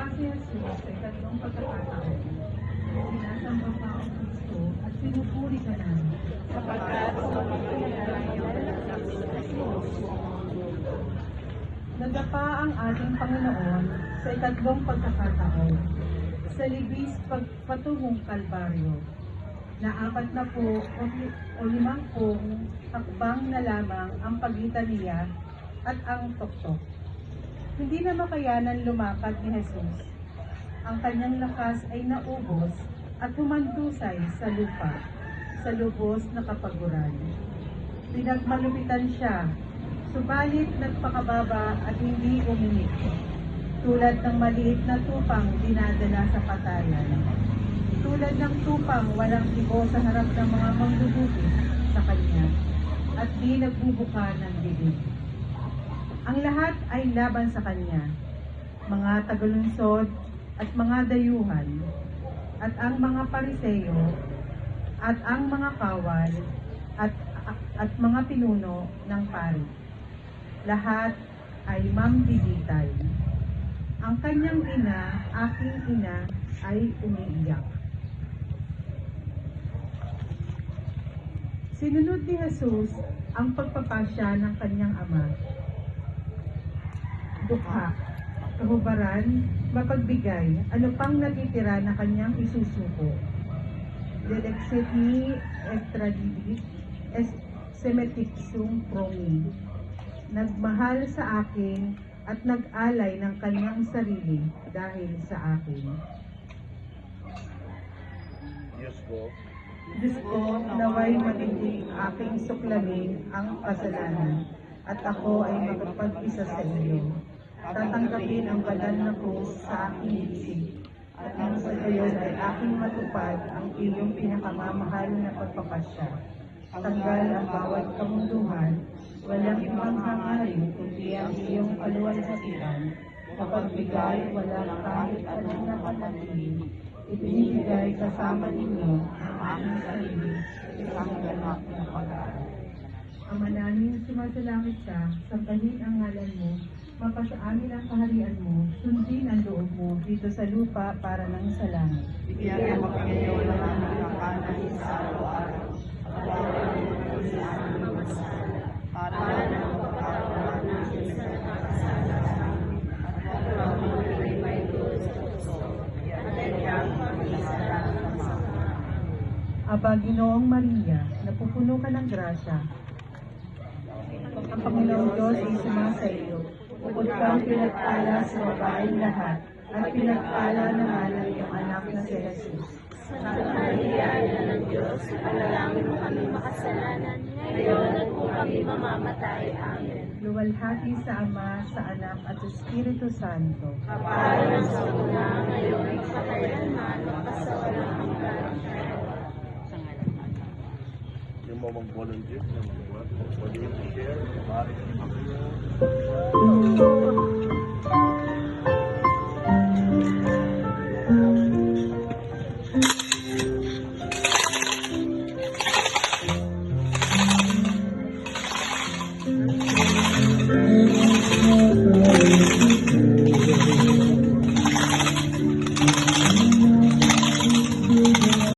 Lumabas si Jesus sa ikatlong pagkakataon. Sinasamba pa ang Kristo at sinupuri ka namin. Sapagkat sumagot na Nadapa ang ating Panginoon sa ikatlong pagkakataon sa libis patungong Kalbaryo na 40 o 50 hakbang na lamang ang pagitan niya at ang tuktok. Hindi na makayanan lumakad ni Jesus. Ang kanyang lakas ay naubos at humandusay sa lupa, sa lubos na kapaguran. Pinagmalupitan siya, subalit nagpakababa at hindi umimik, tulad ng maliit na tupang dinadala sa patayan. Tulad ng tupang walang tibo sa harap ng mga manggugupi sa kanya, at di nagbubuka ng bibig. Ang lahat ay laban sa kanya, mga tagalunsod at mga dayuhan, at ang mga pariseyo, at ang mga kawal, at mga pinuno ng pari. Lahat ay mamdiditay. Ang kanyang ina, aking ina, ay umiiyak. Sinunod ni Jesus ang pagpapasya ng kanyang ama. Dukha, kahubaran, mapagbigay, ano pang natitira na kanyang isusuko. Delexeti extradidit es semetixum promi. Nagmahal sa akin at nag-alay ng kanyang sarili dahil sa akin. Diyos ko, naway matindig aking suklamin ang kasalanan, at ako ay makapag-isa sa iyo. Tatanggapin ang banal na krus sa aking isip, at nang sa gayon ay aking matupad ang iyong pinakamamahal na pagpapasya. Tanggal ang bawat kamunduhan, walang ibang hangarin kundi ang iyong kaluwalhatian. Kapagbigay, walang kahit anong napanatili. Ibinibigay kasama ninyo ang aking sarili, isang ganap na pag-aaral. Ama namin, sumasalangit ka, sambahin ang ngalan mo, mapasa amin ang kaharian mo, sundin ang loob mo dito sa lupa para nang sa langit. Bigyan mo kami ngayon ng aming kakanin sa araw-araw. Patawarin mo kami sa aming mga sala, para ng pagkakaroon namin sa nagkakasala sa amin. At huwag mo kami may doon sa puso, at kanyang pag-iisara ng sama. Aba, Ginoong Maria, napupuno ka ng grasya. Ang Panginoong Diyos ay sumasa iyo. Bukod kang pinagpala sa babaeng lahat, at pinagpala naman ang iyong anak na si Jesus. Santa Maria, Ina ng Diyos, panalangin mo kami makasalanan, ngayon at kung kami mamamatay. Amen. Luwalhati sa Ama, sa Anak, at sa Espiritu Santo. Kapalan sa una, ngayon, pagkailanman, magpasawalang hanggan. Yung mga volunteers na mga pwede yung share, maaari